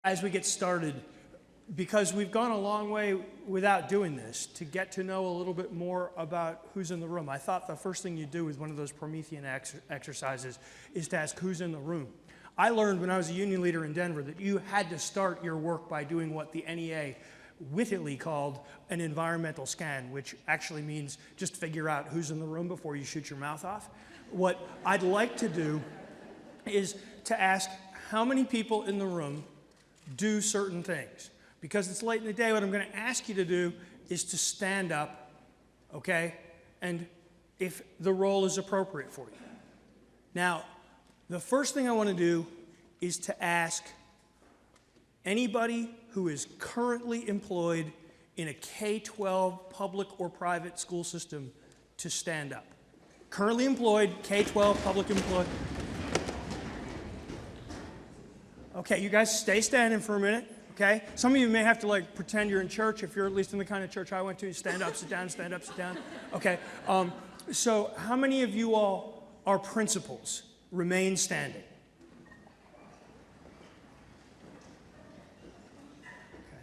As we get started, because we've gone a long way without doing this, to get to know a little bit more about who's in the room, I thought the first thing you do with one of those Promethean exercises is to ask who's in the room. I learned when I was a union leader in Denver that you had to start your work by doing what the NEA wittily called an environmental scan, which actually means just figure out who's in the room before you shoot your mouth off. What I'd like to do is to ask how many people in the room do certain things. Because it's late in the day, what I'm going to ask you to do is to stand up, okay? And if the role is appropriate for you. Now, the first thing I want to do is to ask anybody who is currently employed in a K-12 public or private school system to stand up. Currently employed, K-12 public employed. Okay, you guys stay standing for a minute, okay? Some of you may have to pretend you're in church. If you're at least in the kind of church I went to, stand up, sit down, stand up, sit down. Okay, so how many of you all are principals? Remain standing.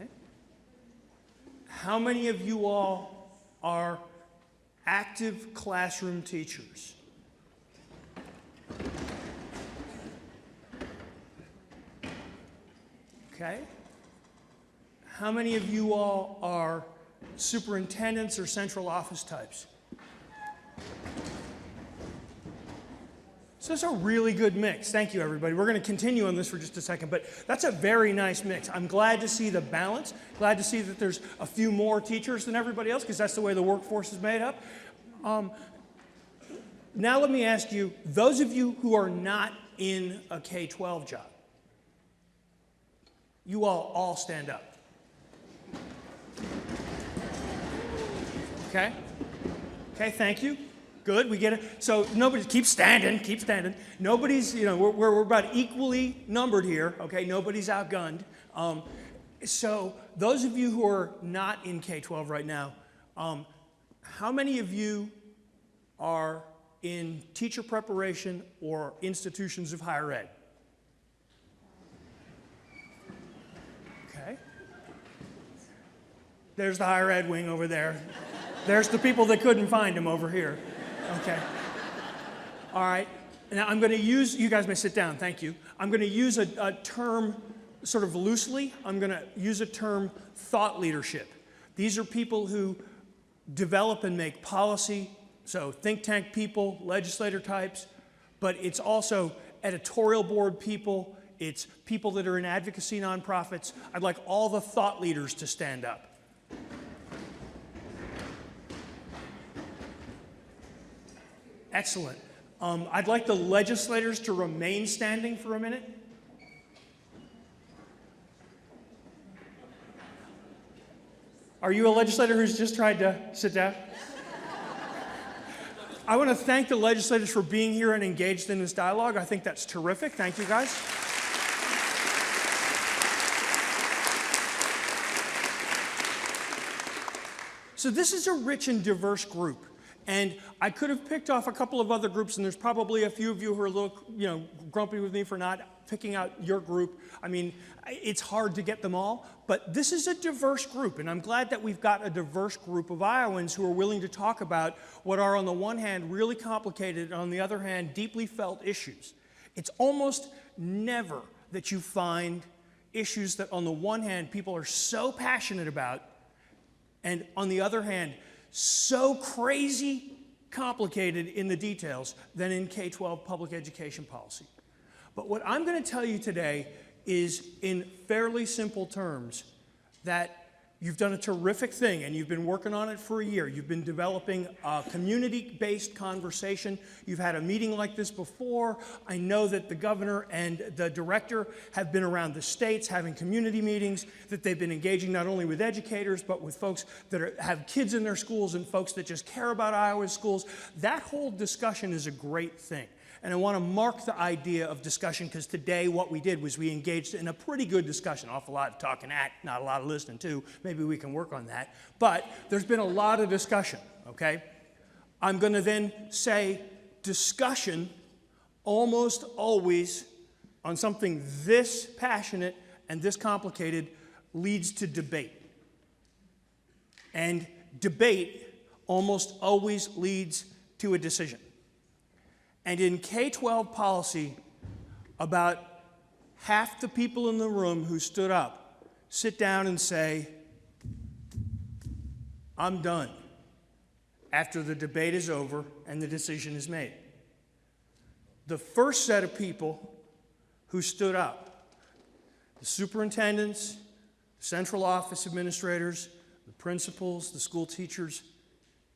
Okay. How many of you all are active classroom teachers? Okay. How many of you all are superintendents or central office types? So that's a really good mix. Thank you, everybody. We're going to continue on this for just a second, but that's a very nice mix. I'm glad to see the balance, glad to see that there's a few more teachers than everybody else, because that's the way the workforce is made up. Now let me ask you, those of you who are not in a K-12 job, you all stand up. Okay? Okay, thank you. Good, we get it. So nobody, keep standing. Nobody's, we're about equally numbered here, okay? Nobody's outgunned. So those of you who are not in K-12 right now, how many of you are in teacher preparation or institutions of higher ed? Okay. There's the higher ed wing over there. There's the people that couldn't find him over here. Okay. All right. Now I'm going to use, you guys may sit down, thank you. I'm going to use a term sort of loosely. I'm going to use a term thought leadership. These are people who develop and make policy, so think tank people, legislator types, but it's also editorial board people, it's people that are in advocacy nonprofits. I'd like all the thought leaders to stand up. Excellent. I'd like the legislators to remain standing for a minute. Are you a legislator who's just tried to sit down? I want to thank the legislators for being here and engaged in this dialogue. I think that's terrific. Thank you, guys. So this is a rich and diverse group. And I could have picked off a couple of other groups, and there's probably a few of you who are a little, grumpy with me for not picking out your group. I mean, it's hard to get them all, but this is a diverse group, and I'm glad that we've got a diverse group of Iowans who are willing to talk about what are, on the one hand, really complicated, and on the other hand, deeply felt issues. It's almost never that you find issues that, on the one hand, people are so passionate about, and on the other hand, so crazy complicated in the details than in K-12 public education policy. But what I'm going to tell you today is, in fairly simple terms, that you've done a terrific thing, and you've been working on it for a year. You've been developing a community-based conversation. You've had a meeting like this before. I know that the governor and the director have been around the states having community meetings, that they've been engaging not only with educators, but with folks that have kids in their schools and folks that just care about Iowa's schools. That whole discussion is a great thing. And I want to mark the idea of discussion, because today what we did was we engaged in a pretty good discussion. An awful lot of talking at, not a lot of listening to. Maybe we can work on that. But there's been a lot of discussion, okay? I'm going to then say discussion almost always on something this passionate and this complicated leads to debate. And debate almost always leads to a decision. And in K-12 policy, about half the people in the room who stood up sit down and say, I'm done, after the debate is over and the decision is made. The first set of people who stood up, the superintendents, central office administrators, the principals, the school teachers,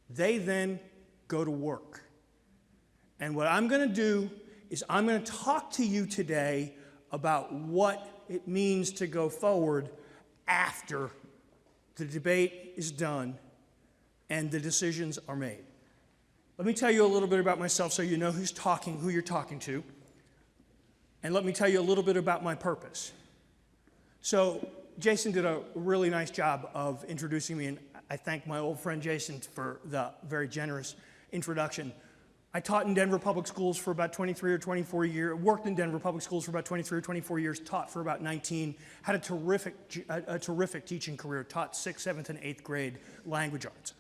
they then go to work. And what I'm going to do is I'm going to talk to you today about what it means to go forward after the debate is done and the decisions are made. Let me tell you a little bit about myself so you know who's talking, who you're talking to. And let me tell you a little bit about my purpose. So Jason did a really nice job of introducing me, and I thank my old friend Jason for the very generous introduction. I taught in Denver Public Schools for about 23 or 24 years, worked in Denver Public Schools for about 23 or 24 years, taught for about 19, had a terrific teaching career, taught 6th, 7th, and 8th grade language arts.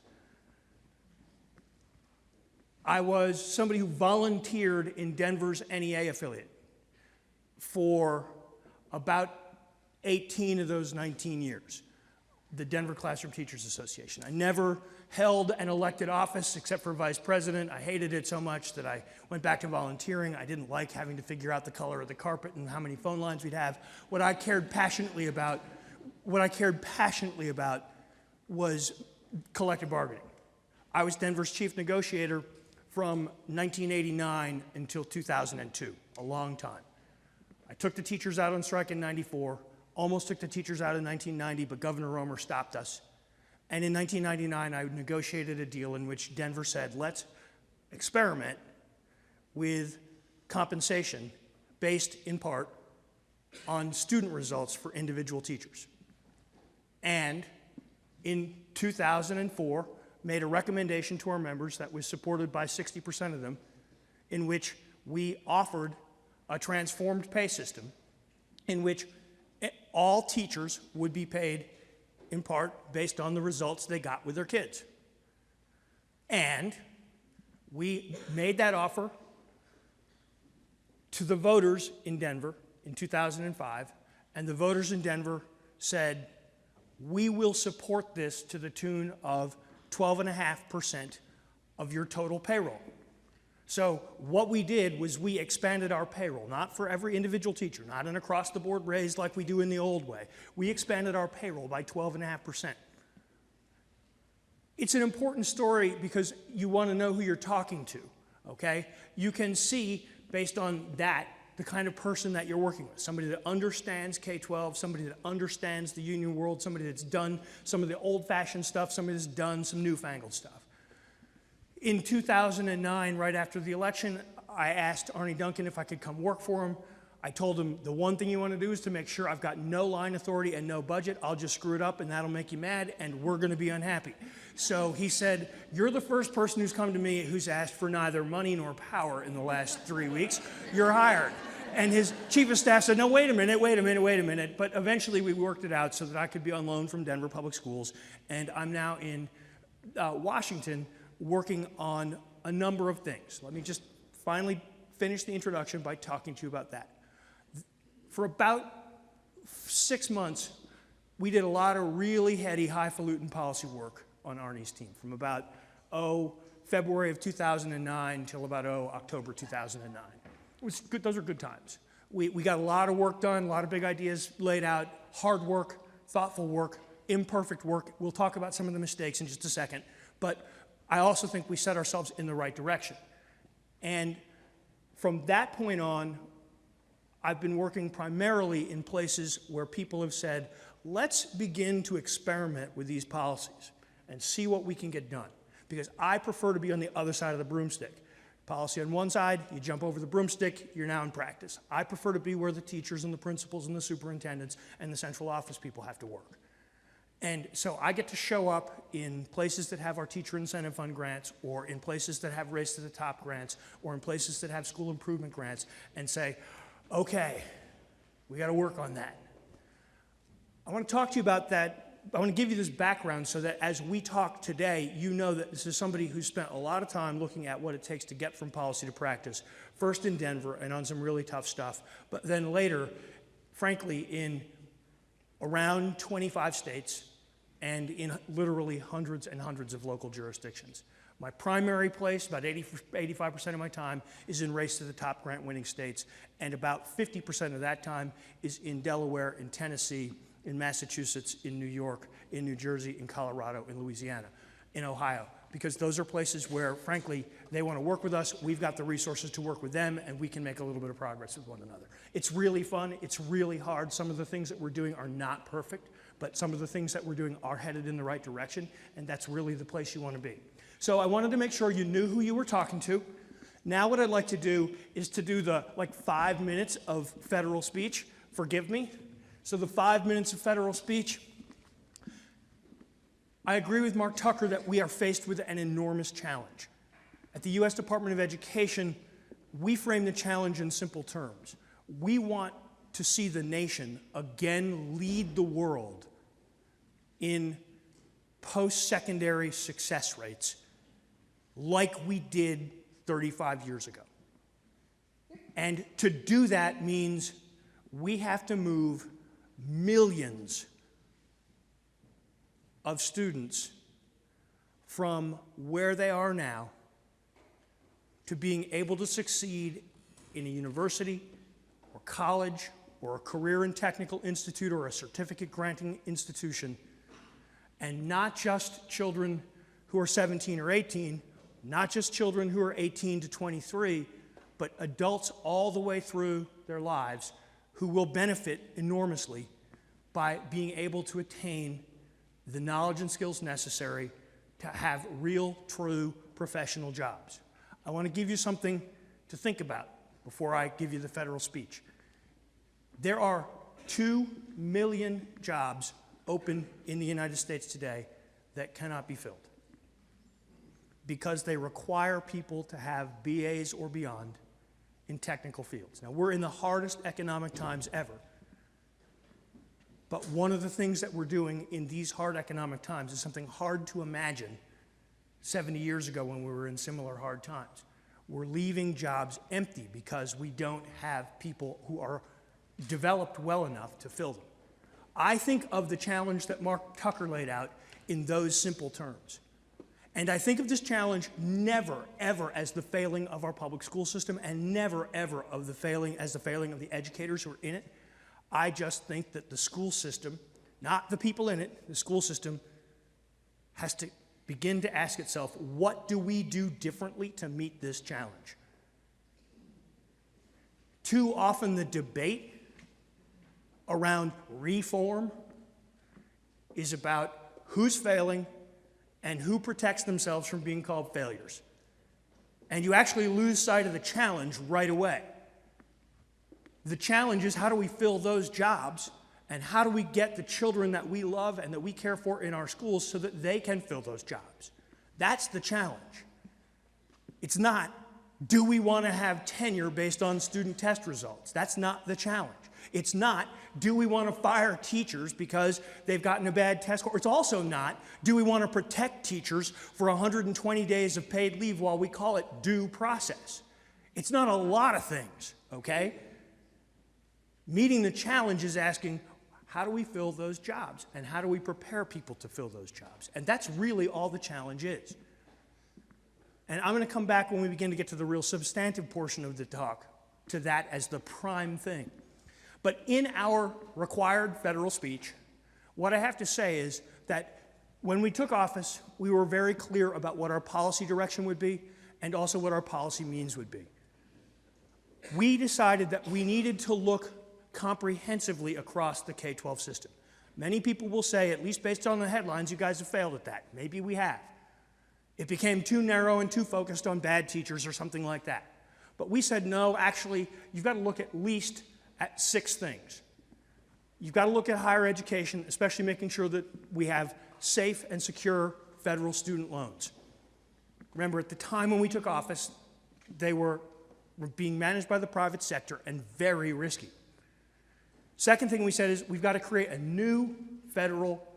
I was somebody who volunteered in Denver's NEA affiliate for about 18 of those 19 years, the Denver Classroom Teachers Association. I never held an elected office except for vice president. I hated it so much that I went back to volunteering. I didn't like having to figure out the color of the carpet and how many phone lines we'd have. What I cared passionately about was collective bargaining. I was Denver's chief negotiator from 1989 until 2002, a long time. I took the teachers out on strike in '94, almost took the teachers out in 1990, but Governor Romer stopped us. And in 1999, I negotiated a deal in which Denver said, let's experiment with compensation based in part on student results for individual teachers. And in 2004, made a recommendation to our members that was supported by 60% of them, in which we offered a transformed pay system in which all teachers would be paid in part based on the results they got with their kids. And we made that offer to the voters in Denver in 2005, and the voters in Denver said, we will support this to the tune of 12.5% of your total payroll. So what we did was we expanded our payroll, not for every individual teacher, not an across-the-board raise like we do in the old way. We expanded our payroll by 12.5%. It's an important story because you want to know who you're talking to, okay? You can see, based on that, the kind of person that you're working with. Somebody that understands K-12, somebody that understands the union world, somebody that's done some of the old-fashioned stuff, somebody that's done some newfangled stuff. In 2009, right after the election, I asked Arnie Duncan if I could come work for him. I told him, the one thing you want to do is to make sure I've got no line authority and no budget. I'll just screw it up and that'll make you mad and we're going to be unhappy. So he said, you're the first person who's come to me who's asked for neither money nor power in the last 3 weeks. You're hired. And his chief of staff said, no, wait a minute. But eventually we worked it out so that I could be on loan from Denver Public Schools. And I'm now in Washington working on a number of things. Let me just finally finish the introduction by talking to you about that. For about 6 months, we did a lot of really heady, highfalutin policy work on Arnie's team from about, February of 2009 until about, October 2009. It was good, those are good times. We got a lot of work done, a lot of big ideas laid out, hard work, thoughtful work, imperfect work. We'll talk about some of the mistakes in just a second. But I also think we set ourselves in the right direction. And from that point on, I've been working primarily in places where people have said, let's begin to experiment with these policies and see what we can get done. Because I prefer to be on the other side of the broomstick. Policy on one side, you jump over the broomstick, you're now in practice. I prefer to be where the teachers and the principals and the superintendents and the central office people have to work. And so I get to show up in places that have our teacher incentive fund grants, or in places that have race to the top grants, or in places that have school improvement grants, and say, okay, we got to work on that. I want to talk to you about that. I want to give you this background so that as we talk today, you know that this is somebody who spent a lot of time looking at what it takes to get from policy to practice, first in Denver and on some really tough stuff, but then later, frankly, in around 25 states and in literally hundreds and hundreds of local jurisdictions. My primary place, about 85% of my time, is in Race to the Top grant-winning states, and about 50% of that time is in Delaware, in Tennessee, in Massachusetts, in New York, in New Jersey, in Colorado, in Louisiana, in Ohio, because those are places where, frankly, they want to work with us, we've got the resources to work with them, and we can make a little bit of progress with one another. It's really fun, it's really hard. Some of the things that we're doing are not perfect, but some of the things that we're doing are headed in the right direction, and that's really the place you want to be. So I wanted to make sure you knew who you were talking to. Now what I'd like to do is to do the 5 minutes of federal speech. Forgive me. So the 5 minutes of federal speech. I agree with Mark Tucker that we are faced with an enormous challenge. At the U.S. Department of Education, we frame the challenge in simple terms. We want to see the nation again lead the world in post-secondary success rates like we did 35 years ago. And to do that means we have to move millions of students from where they are now to being able to succeed in a university or college or a career and technical institute or a certificate granting institution, and not just children who are 17 or 18, not just children who are 18 to 23, but adults all the way through their lives who will benefit enormously by being able to attain the knowledge and skills necessary to have real, true professional jobs. I want to give you something to think about before I give you the federal speech. There are 2 million jobs open in the United States today that cannot be filled because they require people to have BAs or beyond in technical fields. Now, we're in the hardest economic times ever, but one of the things that we're doing in these hard economic times is something hard to imagine 70 years ago when we were in similar hard times. We're leaving jobs empty because we don't have people who are developed well enough to fill them. I think of the challenge that Mark Tucker laid out in those simple terms. And I think of this challenge never, ever as the failing of our public school system, and never, ever as the failing of the educators who are in it. I just think that the school system, not the people in it, the school system has to begin to ask itself, what do we do differently to meet this challenge? Too often the debate around reform is about who's failing and who protects themselves from being called failures. And you actually lose sight of the challenge right away. The challenge is, how do we fill those jobs, and how do we get the children that we love and that we care for in our schools so that they can fill those jobs? That's the challenge. It's not, do we want to have tenure based on student test results? That's not the challenge. It's not, do we want to fire teachers because they've gotten a bad test score? It's also not, do we want to protect teachers for 120 days of paid leave while we call it due process? It's not a lot of things, okay? Meeting the challenge is asking, how do we fill those jobs? And how do we prepare people to fill those jobs? And that's really all the challenge is. And I'm going to come back when we begin to get to the real substantive portion of the talk to that as the prime thing. But in our required federal speech, what I have to say is that when we took office, we were very clear about what our policy direction would be and also what our policy means would be. We decided that we needed to look comprehensively across the K-12 system. Many people will say, at least based on the headlines, you guys have failed at that. Maybe we have. It became too narrow and too focused on bad teachers or something like that. But we said, no, actually, you've got to look at least at 6 things. You've got to look at higher education, especially making sure that we have safe and secure federal student loans. Remember, at the time when we took office, they were being managed by the private sector and very risky. Second thing we said is we've got to create a new federal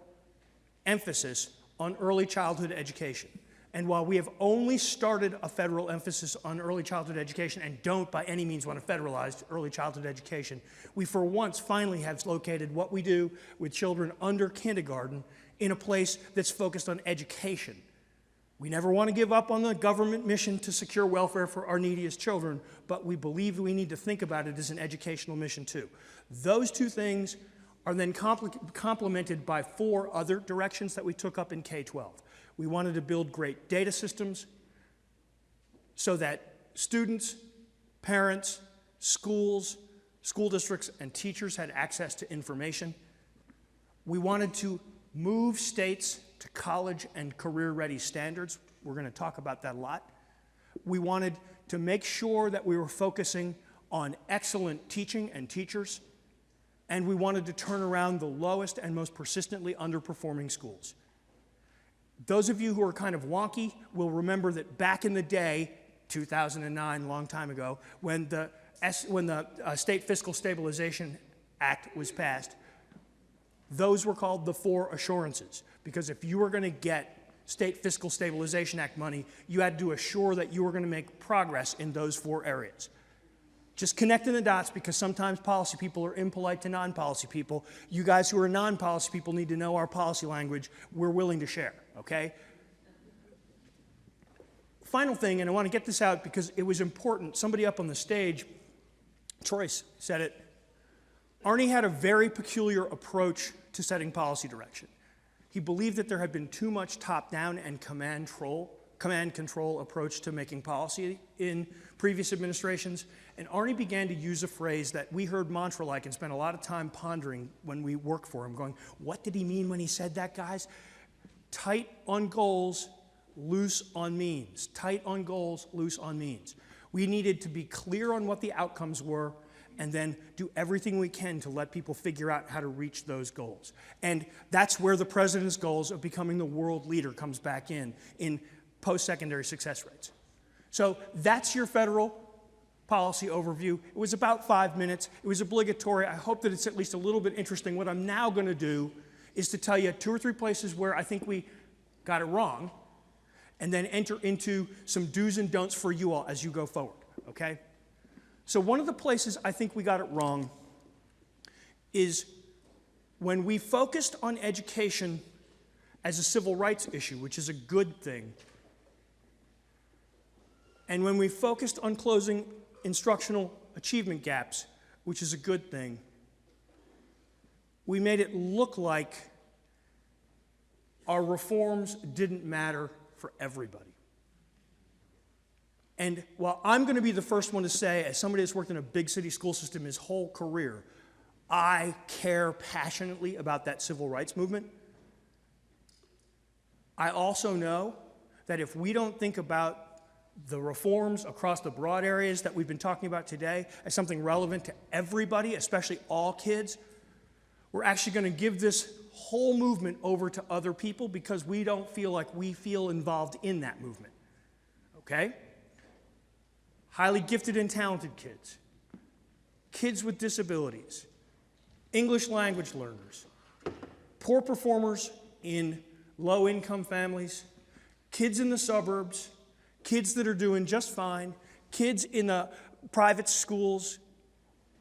emphasis on early childhood education. And while we have only started a federal emphasis on early childhood education and don't by any means want to federalize early childhood education, we for once finally have located what we do with children under kindergarten in a place that's focused on education. We never want to give up on the government mission to secure welfare for our neediest children, but we believe we need to think about it as an educational mission too. Those two things are then complemented by 4 other directions that we took up in K-12. We wanted to build great data systems so that students, parents, schools, school districts, and teachers had access to information. We wanted to move states to college and career-ready standards. We're going to talk about that a lot. We wanted to make sure that we were focusing on excellent teaching and teachers, and we wanted to turn around the lowest and most persistently underperforming schools. Those of you who are kind of wonky will remember that back in the day, 2009, a long time ago, when the State Fiscal Stabilization Act was passed, those were called the 4 assurances, because if you were going to get State Fiscal Stabilization Act money, you had to assure that you were going to make progress in those 4 areas. Just connecting the dots, because sometimes policy people are impolite to non-policy people. You guys who are non-policy people need to know our policy language. We're willing to share, okay? Final thing, and I want to get this out because it was important. Somebody up on the stage, Troyce, said it. Arnie had a very peculiar approach to setting policy direction. He believed that there had been too much top-down and command control approach to making policy in previous administrations, and Arnie began to use a phrase that we heard mantra-like and spent a lot of time pondering when we worked for him, going, what did he mean when he said that, guys? Tight on goals, loose on means. Tight on goals, loose on means. We needed to be clear on what the outcomes were and then do everything we can to let people figure out how to reach those goals. And that's where the president's goals of becoming the world leader comes back in post-secondary success rates. So that's your federal policy overview. It was about 5 minutes. It was obligatory. I hope that it's at least a little bit interesting. What I'm now going to do is to tell you 2 or 3 places where I think we got it wrong, and then enter into some do's and don'ts for you all as you go forward, okay? So one of the places I think we got it wrong is when we focused on education as a civil rights issue, which is a good thing, and when we focused on closing instructional achievement gaps, which is a good thing, we made it look like our reforms didn't matter for everybody. And while I'm going to be the first one to say, as somebody that's worked in a big city school system his whole career, I care passionately about that civil rights movement, I also know that if we don't think about the reforms across the broad areas that we've been talking about today as something relevant to everybody, especially all kids, we're actually going to give this whole movement over to other people because we don't feel like we feel involved in that movement, okay? Highly gifted and talented kids, kids with disabilities, English language learners, poor performers in low-income families, kids in the suburbs, kids that are doing just fine, kids in the private schools,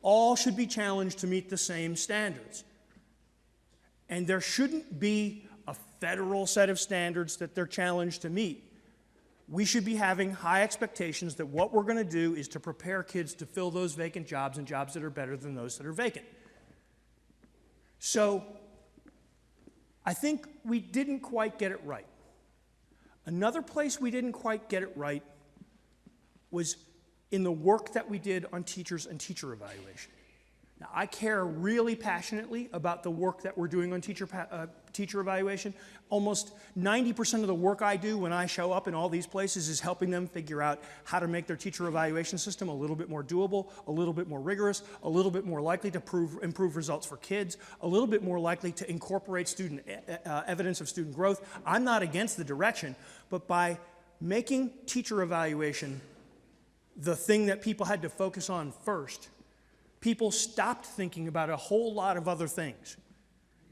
all should be challenged to meet the same standards. And there shouldn't be a federal set of standards that they're challenged to meet. We should be having high expectations that what we're going to do is to prepare kids to fill those vacant jobs and jobs that are better than those that are vacant. So I think we didn't quite get it right. Another place we didn't quite get it right was in the work that we did on teachers and teacher evaluation. Now, I care really passionately about the work that we're doing on teacher evaluation. Almost 90% of the work I do when I show up in all these places is helping them figure out how to make their teacher evaluation system a little bit more doable, a little bit more rigorous, a little bit more likely to improve results for kids, a little bit more likely to incorporate student evidence of student growth. I'm not against the direction, but by making teacher evaluation the thing that people had to focus on first, people stopped thinking about a whole lot of other things.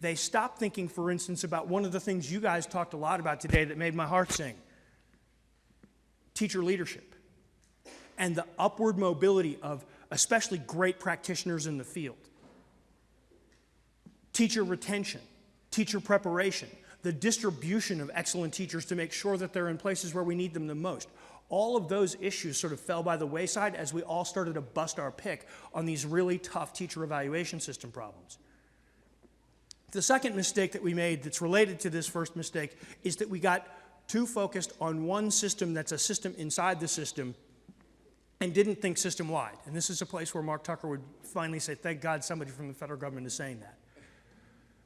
They stopped thinking, for instance, about one of the things you guys talked a lot about today that made my heart sing: teacher leadership and the upward mobility of especially great practitioners in the field. Teacher retention, teacher preparation, the distribution of excellent teachers to make sure that they're in places where we need them the most. All of those issues sort of fell by the wayside as we all started to bust our pick on these really tough teacher evaluation system problems. The second mistake that we made that's related to this first mistake is that we got too focused on one system that's a system inside the system and didn't think system-wide. And this is a place where Mark Tucker would finally say, thank God somebody from the federal government is saying that.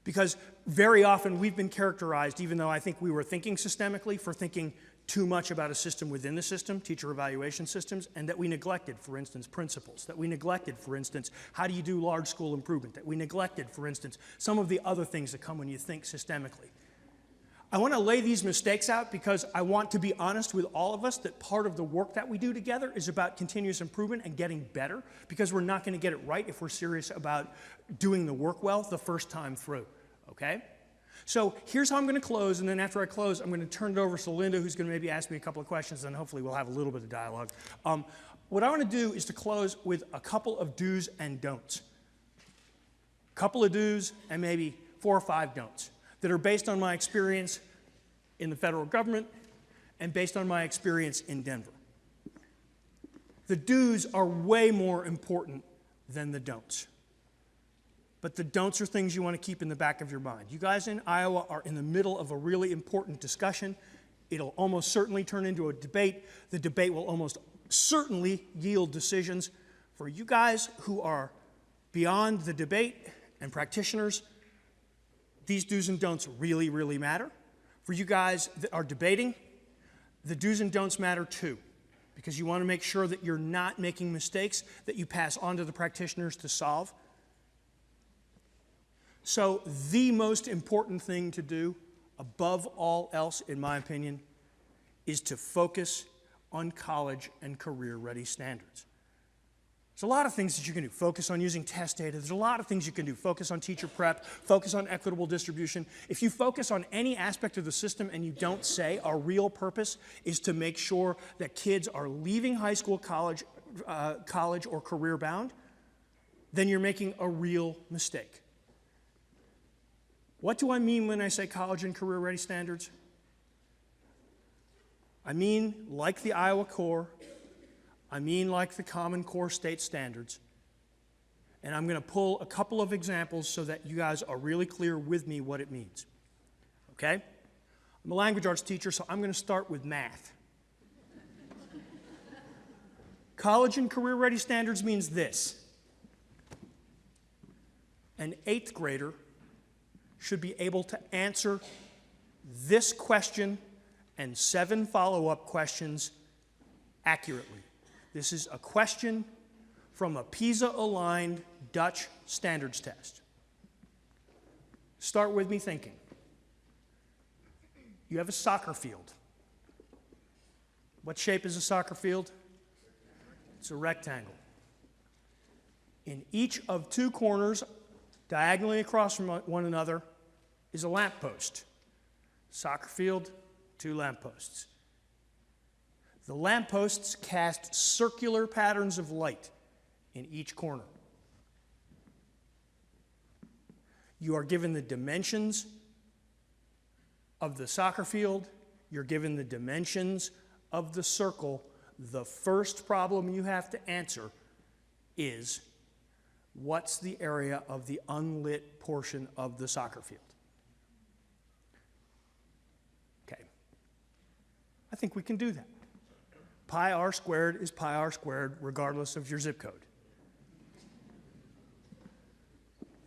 Because very often we've been characterized, even though I think we were thinking systemically, for thinking too much about a system within the system, teacher evaluation systems, and that we neglected, for instance, principles, that we neglected, for instance, how do you do large school improvement, that we neglected, for instance, some of the other things that come when you think systemically. I want to lay these mistakes out because I want to be honest with all of us that part of the work that we do together is about continuous improvement and getting better, because we're not going to get it right if we're serious about doing the work well the first time through, okay? So here's how I'm going to close, and then after I close, I'm going to turn it over to Linda, who's going to maybe ask me a couple of questions, and hopefully we'll have a little bit of dialogue. What I want to do is to close with a couple of do's and don'ts. A couple of do's and maybe 4 or 5 don'ts that are based on my experience in the federal government and based on my experience in Denver. The do's are way more important than the don'ts. But the don'ts are things you want to keep in the back of your mind. You guys in Iowa are in the middle of a really important discussion. It'll almost certainly turn into a debate. The debate will almost certainly yield decisions. For you guys who are beyond the debate and practitioners, these do's and don'ts really, really matter. For you guys that are debating, the do's and don'ts matter too, because you want to make sure that you're not making mistakes that you pass on to the practitioners to solve. So the most important thing to do, above all else, in my opinion, is to focus on college and career-ready standards. There's a lot of things that you can do. Focus on using test data. There's a lot of things you can do. Focus on teacher prep. Focus on equitable distribution. If you focus on any aspect of the system and you don't say our real purpose is to make sure that kids are leaving high school, college or career-bound, then you're making a real mistake. What do I mean when I say college and career-ready standards? I mean like the Iowa Core. I mean like the Common Core state standards. And I'm going to pull a couple of examples so that you guys are really clear with me what it means. Okay? I'm a language arts teacher, so I'm going to start with math. College and career-ready standards means this. An 8th grader should be able to answer this question and 7 follow-up questions accurately. This is a question from a PISA-aligned Dutch standards test. Start with me thinking. You have a soccer field. What shape is a soccer field? It's a rectangle. In each of 2 corners, diagonally across from one another, is a lamppost. Soccer field, 2 lampposts. The lampposts cast circular patterns of light in each corner. You are given the dimensions of the soccer field. You're given the dimensions of the circle. The first problem you have to answer is, what's the area of the unlit portion of the soccer field? Okay. I think we can do that. Pi r squared is pi r squared regardless of your zip code.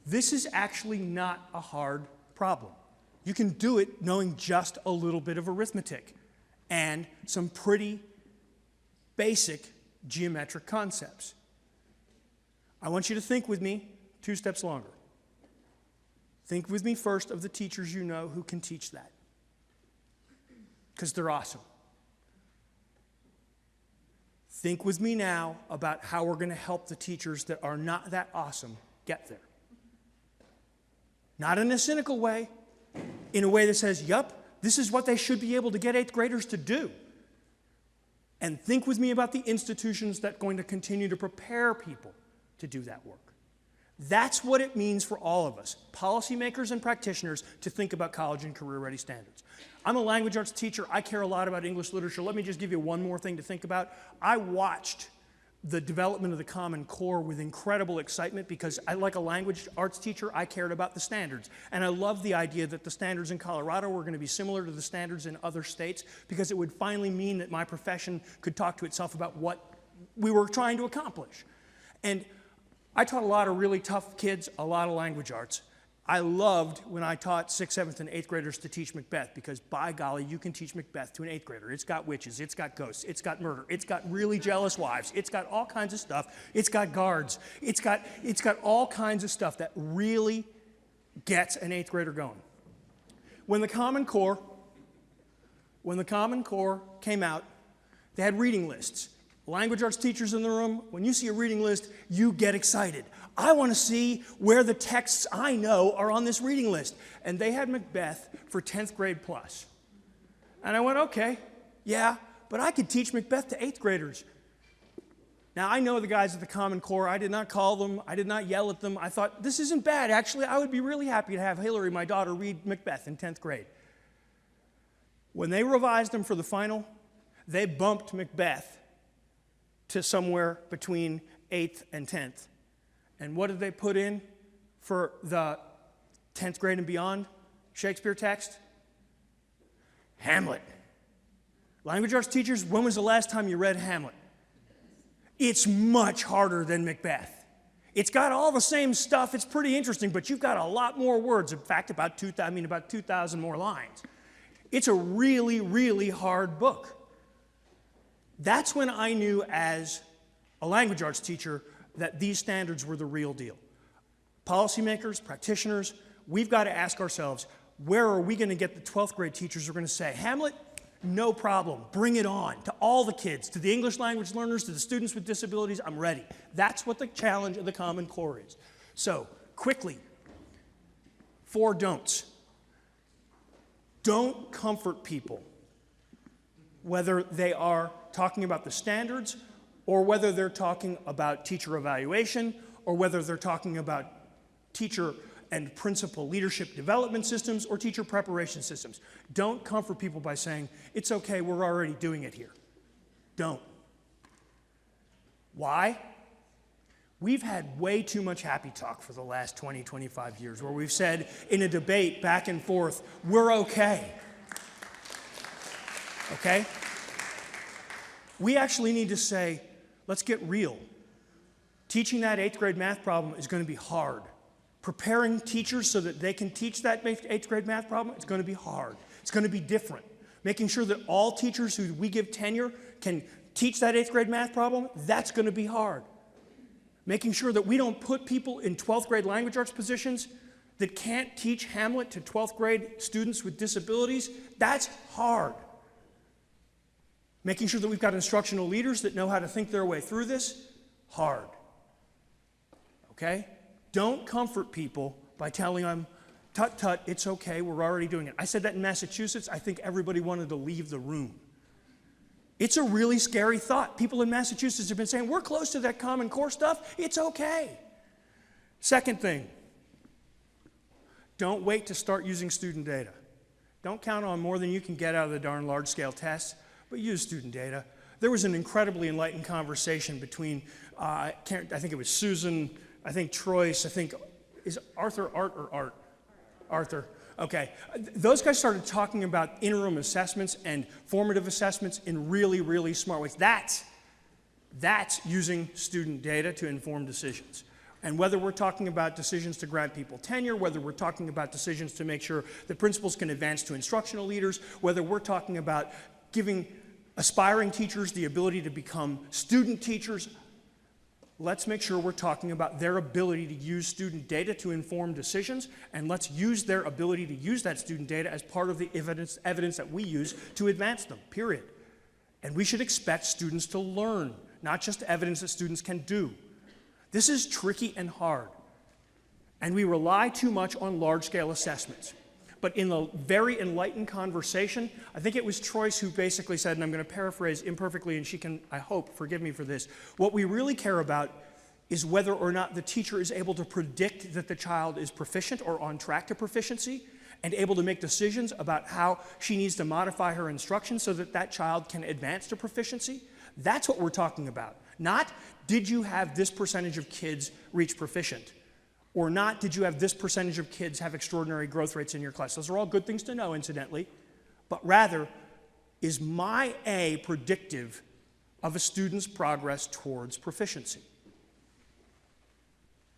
This is actually not a hard problem. You can do it knowing just a little bit of arithmetic and some pretty basic geometric concepts. I want you to think with me 2 steps longer. Think with me first of the teachers you know who can teach that, because they're awesome. Think with me now about how we're going to help the teachers that are not that awesome get there. Not in a cynical way, in a way that says, yup, this is what they should be able to get 8th graders to do. And think with me about the institutions that are going to continue to prepare people to do that work. That's what it means for all of us, policymakers and practitioners, to think about college and career-ready standards. I'm a language arts teacher. I care a lot about English literature. Let me just give you one more thing to think about. I watched the development of the Common Core with incredible excitement because like a language arts teacher, I cared about the standards. And I loved the idea that the standards in Colorado were going to be similar to the standards in other states because it would finally mean that my profession could talk to itself about what we were trying to accomplish. And I taught a lot of really tough kids, a lot of language arts. I loved when I taught 6th, 7th, and 8th graders to teach Macbeth because, by golly, you can teach Macbeth to an 8th grader. It's got witches, it's got ghosts, it's got murder, it's got really jealous wives, it's got all kinds of stuff, it's got guards, it's got all kinds of stuff that really gets an 8th grader going. When the Common Core came out, they had reading lists. Language arts teachers in the room, when you see a reading list, you get excited. I want to see where the texts I know are on this reading list. And they had Macbeth for 10th grade plus. And I went, okay, yeah, but I could teach Macbeth to 8th graders. Now, I know the guys at the Common Core. I did not call them. I did not yell at them. I thought, this isn't bad. Actually, I would be really happy to have Hillary, my daughter, read Macbeth in 10th grade. When they revised them for the final, they bumped Macbeth to somewhere between 8th and 10th. And what did they put in for the 10th grade and beyond Shakespeare text? Hamlet. Language arts teachers, when was the last time you read Hamlet? It's much harder than Macbeth. It's got all the same stuff. It's pretty interesting, but you've got a lot more words. In fact, about 2,000 more lines. It's a really, really hard book. That's when I knew as a language arts teacher that these standards were the real deal. Policymakers, practitioners, we've got to ask ourselves, where are we going to get the 12th grade teachers who are going to say, Hamlet, no problem, bring it on, to all the kids, to the English language learners, to the students with disabilities, I'm ready. That's what the challenge of the Common Core is. So, quickly, 4 don'ts. Don't comfort people, whether they are talking about the standards or whether they're talking about teacher evaluation or whether they're talking about teacher and principal leadership development systems or teacher preparation systems. Don't comfort people by saying, it's okay, we're already doing it here. Don't. Why? We've had way too much happy talk for the last 20, 25 years where we've said in a debate back and forth, we're okay. Okay? We actually need to say, let's get real. Teaching that 8th grade math problem is going to be hard. Preparing teachers so that they can teach that 8th grade math problem, it's going to be hard. It's going to be different. Making sure that all teachers who we give tenure can teach that 8th grade math problem, that's going to be hard. Making sure that we don't put people in 12th grade language arts positions that can't teach Hamlet to 12th grade students with disabilities, that's hard. Making sure that we've got instructional leaders that know how to think their way through this, hard. Okay? Don't comfort people by telling them, tut, tut, it's okay, we're already doing it. I said that in Massachusetts. I think everybody wanted to leave the room. It's a really scary thought. People in Massachusetts have been saying, we're close to that Common Core stuff, it's okay. Second thing, don't wait to start using student data. Don't count on more than you can get out of the darn large-scale tests, but use student data. There was an incredibly enlightened conversation between, I think it was Susan, I think Troyce, I think, is Arthur Art or Art? Arthur. Okay. Those guys started talking about interim assessments and formative assessments in really, really smart ways. That's using student data to inform decisions. And whether we're talking about decisions to grant people tenure, whether we're talking about decisions to make sure that principals can advance to instructional leaders, whether we're talking about giving aspiring teachers the ability to become student teachers, let's make sure we're talking about their ability to use student data to inform decisions, and let's use their ability to use that student data as part of the evidence that we use to advance them, period. And we should expect students to learn not just evidence that students can do. This is tricky and hard, and we rely too much on large-scale assessments. But in the very enlightened conversation, I think it was Troyce who basically said, and I'm going to paraphrase imperfectly, and she can, I hope, forgive me for this, what we really care about is whether or not the teacher is able to predict that the child is proficient or on track to proficiency, and able to make decisions about how she needs to modify her instruction so that that child can advance to proficiency. That's what we're talking about. Not, did you have this percentage of kids reach proficient? Or not, did you have this percentage of kids have extraordinary growth rates in your class? Those are all good things to know, incidentally. But rather, is my A predictive of a student's progress towards proficiency?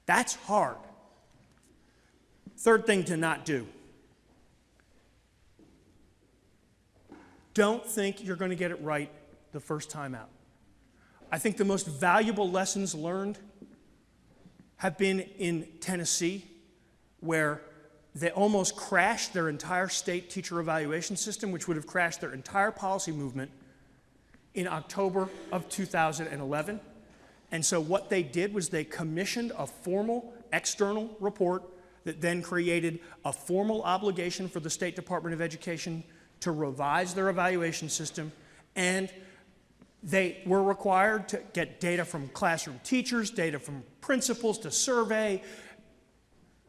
That's hard. Third thing to not do. Don't think you're going to get it right the first time out. I think the most valuable lessons learned have been in Tennessee, where they almost crashed their entire state teacher evaluation system, which would have crashed their entire policy movement in October of 2011. And so what they did was they commissioned a formal external report that then created a formal obligation for the State Department of Education to revise their evaluation system, and they were required to get data from classroom teachers, data from principals to survey,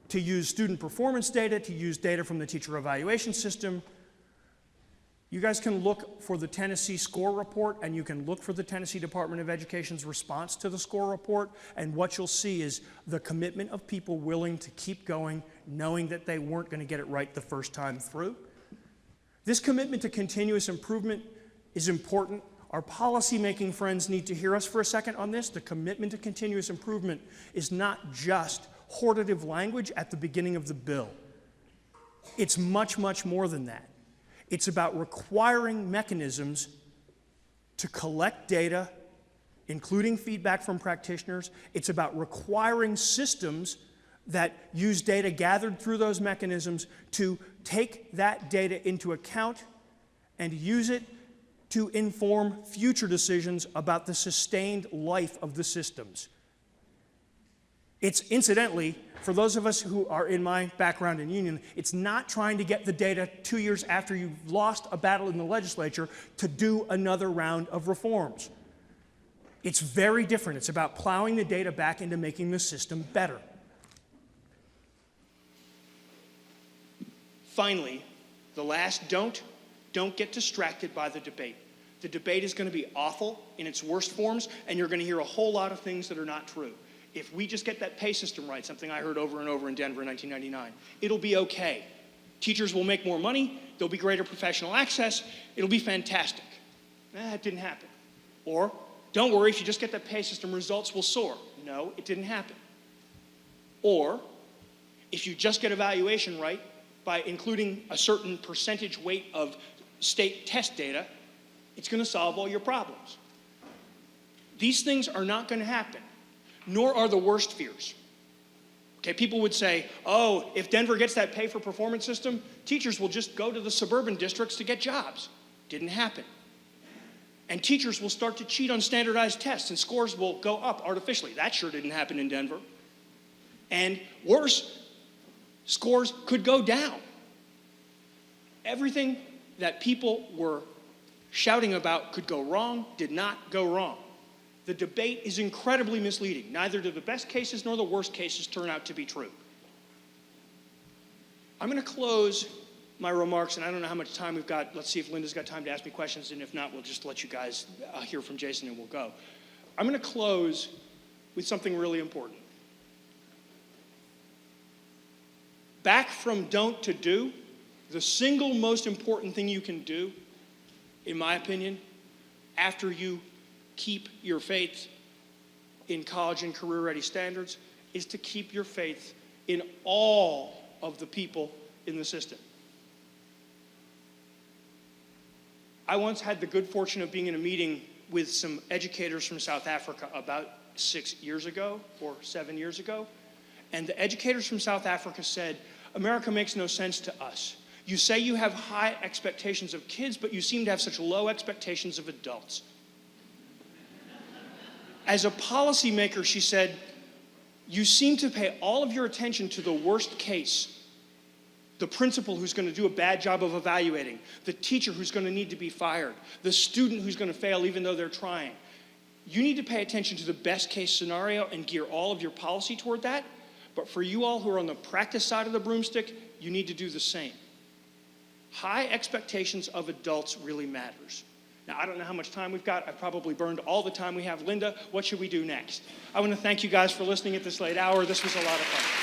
to use student performance data, to use data from the teacher evaluation system. You guys can look for the Tennessee score report, and you can look for the Tennessee Department of Education's response to the score report, and what you'll see is the commitment of people willing to keep going, knowing that they weren't going to get it right the first time through. This commitment to continuous improvement is important. Our policy-making friends need to hear us for a second on this. The commitment to continuous improvement is not just hortative language at the beginning of the bill. It's much, much more than that. It's about requiring mechanisms to collect data, including feedback from practitioners. It's about requiring systems that use data gathered through those mechanisms to take that data into account and use it to inform future decisions about the sustained life of the systems. It's incidentally, for those of us who are in my background in union, it's not trying to get the data 2 years after you've lost a battle in the legislature to do another round of reforms. It's very different. It's about plowing the data back into making the system better. Finally, the last don't get distracted by the debate. The debate is going to be awful in its worst forms, and you're going to hear a whole lot of things that are not true. If we just get that pay system right, something I heard over and over in Denver in 1999, it'll be okay. Teachers will make more money, there'll be greater professional access, it'll be fantastic. It didn't happen. Or, don't worry, if you just get that pay system, results will soar. No, it didn't happen. Or, if you just get evaluation right, by including a certain percentage weight of state test data, it's going to solve all your problems. These things are not going to happen, nor are the worst fears. Okay, people would say, oh, if Denver gets that pay for performance system, teachers will just go to the suburban districts to get jobs. Didn't happen. And teachers will start to cheat on standardized tests and scores will go up artificially. That sure didn't happen in Denver. And worse, scores could go down. Everything that people were shouting about could go wrong did not go wrong. The debate is incredibly misleading. Neither do the best cases nor the worst cases turn out to be true. I'm going to close my remarks, and I don't know how much time we've got. Let's see if Linda's got time to ask me questions, and if not, we'll just let you guys hear from Jason and we'll go. I'm going to close with something really important. Back from don't to do, the single most important thing you can do, in my opinion, after you keep your faith in college and career-ready standards, is to keep your faith in all of the people in the system. I once had the good fortune of being in a meeting with some educators from South Africa about 6 years ago or 7 years ago, and the educators from South Africa said, America makes no sense to us. You say you have high expectations of kids, but you seem to have such low expectations of adults. As a policymaker, she said, you seem to pay all of your attention to the worst case. The principal who's going to do a bad job of evaluating, the teacher who's going to need to be fired, the student who's going to fail even though they're trying. You need to pay attention to the best case scenario and gear all of your policy toward that. But for you all who are on the practice side of the broomstick, you need to do the same. High expectations of adults really matters. Now, I don't know how much time we've got. I've probably burned all the time we have. Linda, what should we do next? I want to thank you guys for listening at this late hour. This was a lot of fun.